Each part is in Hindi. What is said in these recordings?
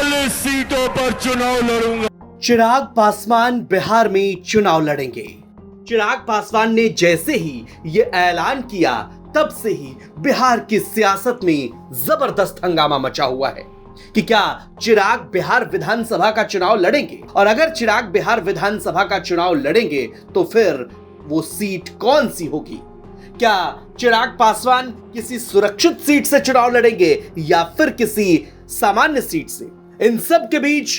44 सीटों पर चुनाव लड़ूंगा। चिराग पासवान बिहार में चुनाव लड़ेंगे। चिराग पासवान ने जैसे ही ये ऐलान किया तब से ही बिहार की सियासत में जबरदस्त हंगामा मचा हुआ है कि क्या चिराग बिहार विधानसभा का चुनाव लड़ेंगे, और अगर चिराग बिहार विधानसभा का चुनाव लड़ेंगे तो फिर वो सीट कौन सी होगी। क्या चिराग पासवान किसी सुरक्षित सीट से चुनाव लड़ेंगे या फिर किसी सामान्य सीट से। इन सब के बीच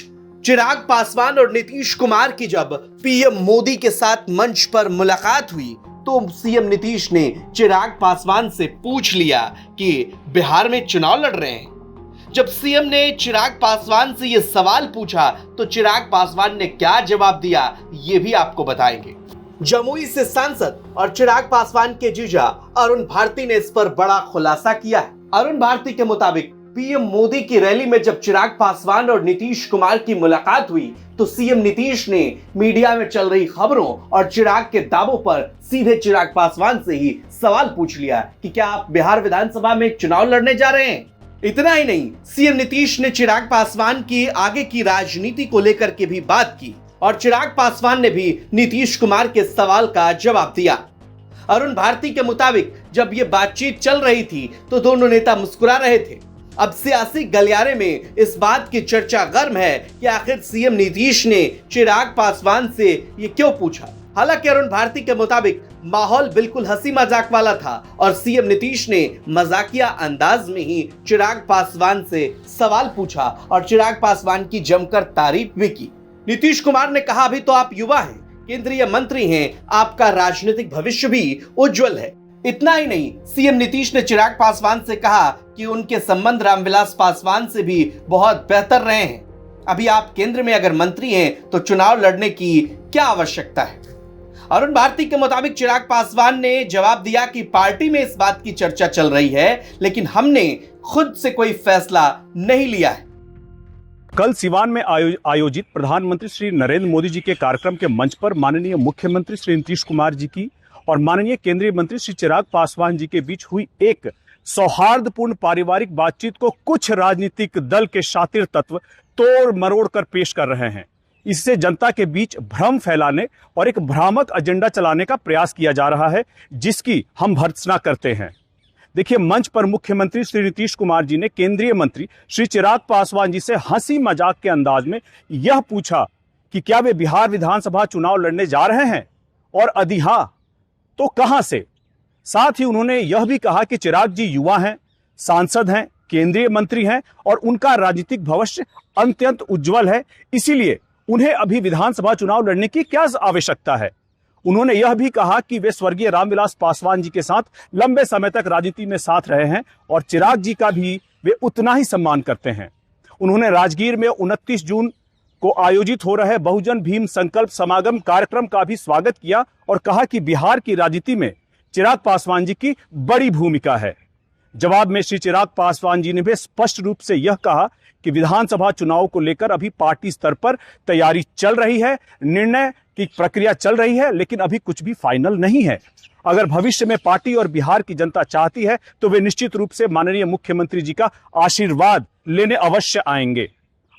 चिराग पासवान और नीतीश कुमार की जब पीएम मोदी के साथ मंच पर मुलाकात हुई तो सीएम नीतीश ने चिराग पासवान से पूछ लिया कि बिहार में चुनाव लड़ रहे हैं। जब सीएम ने चिराग पासवान से यह सवाल पूछा तो चिराग पासवान ने क्या जवाब दिया ये भी आपको बताएंगे। जमुई से सांसद और चिराग पासवान के जीजा अरुण भारती ने इस पर बड़ा खुलासा किया है। अरुण भारती के मुताबिक पीएम मोदी की रैली में जब चिराग पासवान और नीतीश कुमार की मुलाकात हुई तो सीएम नीतीश ने मीडिया में चल रही खबरों और चिराग के दावों पर सीधे चिराग पासवान से ही सवाल पूछ लिया कि क्या आप बिहार विधानसभा में चुनाव लड़ने जा रहे हैं। इतना ही नहीं, सीएम नीतीश ने चिराग पासवान की आगे की राजनीति को लेकर के भी बात की और चिराग पासवान ने भी नीतीश कुमार के सवाल का जवाब दिया। अरुण भारती के मुताबिक जब ये बातचीत चल रही थी तो दोनों नेता मुस्कुरा रहे थे। अब सियासी गलियारे में इस बात की चर्चा गर्म है कि आखिर सीएम नीतीश ने चिराग पासवान से ये क्यों पूछा। हालांकि अरुण भारती के मुताबिक माहौल बिल्कुल हंसी मजाक वाला था और सीएम नीतीश ने मजाकिया अंदाज में ही चिराग पासवान से सवाल पूछा और चिराग पासवान की जमकर तारीफ भी की। नीतीश कुमार ने कहा, अभी तो आप युवा हैं, केंद्रीय मंत्री हैं, आपका राजनीतिक भविष्य भी उज्जवल है। इतना ही नहीं, सीएम नीतीश ने चिराग पासवान से कहा कि उनके संबंध रामविलास पासवान से भी बहुत बेहतर रहे हैं। अभी आप केंद्र में अगर मंत्री हैं तो चुनाव लड़ने की क्या आवश्यकता है। अरुण भारती के मुताबिक चिराग पासवान ने जवाब दिया कि पार्टी में इस बात की चर्चा चल रही है लेकिन हमने खुद से कोई फैसला नहीं लिया है। कल सिवान में आयोजित प्रधानमंत्री श्री नरेंद्र मोदी जी के कार्यक्रम के मंच पर माननीय मुख्यमंत्री श्री नीतीश कुमार जी की और माननीय केंद्रीय मंत्री श्री चिराग पासवान जी के बीच हुई एक सौहार्दपूर्ण पारिवारिक बातचीत को कुछ राजनीतिक दल के शातिर तत्व तोड़ मरोड़ कर पेश कर रहे हैं। इससे जनता के बीच भ्रम फैलाने और एक भ्रामक एजेंडा चलाने का प्रयास किया जा रहा है जिसकी हम भर्त्सना करते हैं। देखिए, मंच पर मुख्यमंत्री श्री नीतीश कुमार जी ने केंद्रीय मंत्री श्री चिराग पासवान जी से हंसी मजाक के अंदाज में यह पूछा कि क्या वे बिहार विधानसभा चुनाव लड़ने जा रहे हैं और यदि हां तो कहां से। साथ ही उन्होंने यह भी कहा कि चिराग जी युवा हैं, सांसद हैं, केंद्रीय मंत्री हैं और उनका राजनीतिक भविष्य अत्यंत उज्जवल है, इसीलिए उन्हें अभी विधानसभा चुनाव लड़ने की क्या आवश्यकता है। उन्होंने यह भी कहा कि वे स्वर्गीय रामविलास पासवान जी के साथ लंबे समय तक राजनीति में साथ रहे हैं और चिराग जी का भी वे उतना ही सम्मान करते हैं। उन्होंने राजगीर में 29 जून को आयोजित हो रहे बहुजन भीम संकल्प समागम कार्यक्रम का भी स्वागत किया और कहा कि बिहार की राजनीति में चिराग पासवान जी की बड़ी भूमिका है। जवाब में श्री चिराग पासवान जी ने भी स्पष्ट रूप से यह कहा कि विधानसभा चुनाव को लेकर अभी पार्टी स्तर पर तैयारी चल रही है, निर्णय की प्रक्रिया चल रही है, लेकिन अभी कुछ भी फाइनल नहीं है। अगर भविष्य में पार्टी और बिहार की जनता चाहती है तो वे निश्चित रूप से माननीय मुख्यमंत्री जी का आशीर्वाद लेने अवश्य आएंगे।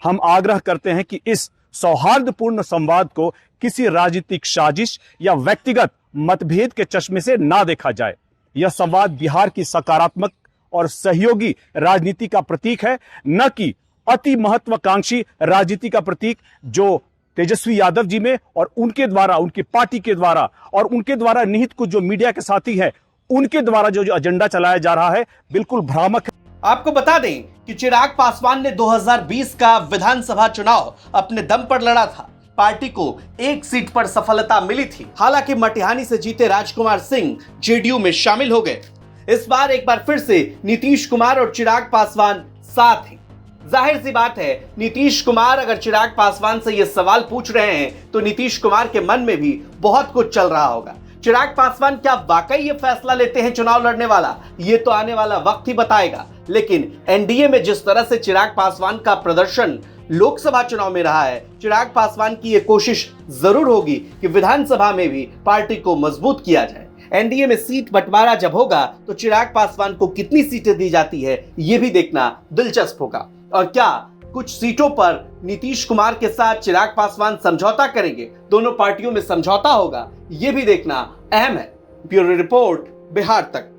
हम आग्रह करते हैं कि इस सौहार्दपूर्ण संवाद को किसी राजनीतिक साजिश या व्यक्तिगत मतभेद के चश्मे से ना देखा जाए। यह संवाद बिहार की सकारात्मक और सहयोगी राजनीति का प्रतीक है, न कि अति महत्वाकांक्षी राजनीति का प्रतीक जो तेजस्वी यादव जी में और उनके द्वारा, उनकी पार्टी के द्वारा और उनके द्वारा निहित कुछ जो मीडिया के साथी हैं उनके द्वारा जो एजेंडा चलाया जा रहा है बिल्कुल भ्रामक है। आपको बता दें कि चिराग पासवान ने 2020 का विधानसभा चुनाव अपने दम पर लड़ा था। पार्टी को एक सीट पर सफलता मिली थी। हालांकि मटिहानी से जीते राजकुमार सिंह जेडीयू में शामिल हो गए। इस बार एक बार फिर से नीतीश कुमार और चिराग पासवान साथ हैं। जाहिर सी बात है, नीतीश कुमार अगर चिराग पासवान से ये सवाल पूछ रहे हैं तो नीतीश कुमार के मन में भी बहुत कुछ चल रहा होगा। चिराग पासवान क्या वाकई ये फैसला लेते हैं चुनाव लड़ने वाला, ये तो आने वाला वक्त ही बताएगा। लेकिन एनडीए में जिस तरह से चिराग पासवान का प्रदर्शन लोकसभा चुनाव में रहा है, चिराग पासवान की ये कोशिश जरूर होगी कि विधानसभा में भी पार्टी को मजबूत किया जाए। एनडीए में सीट बंटवारा जब होगा तो चिराग पासवान को कितनी सीटें दी जाती है ये भी देखना दिलचस्प होगा। और क्या कुछ सीटों पर नीतीश कुमार के साथ चिराग पासवान समझौता करेंगे, दोनों पार्टियों में समझौता होगा, यह भी देखना अहम है। ब्यूरो रिपोर्ट, बिहार तक।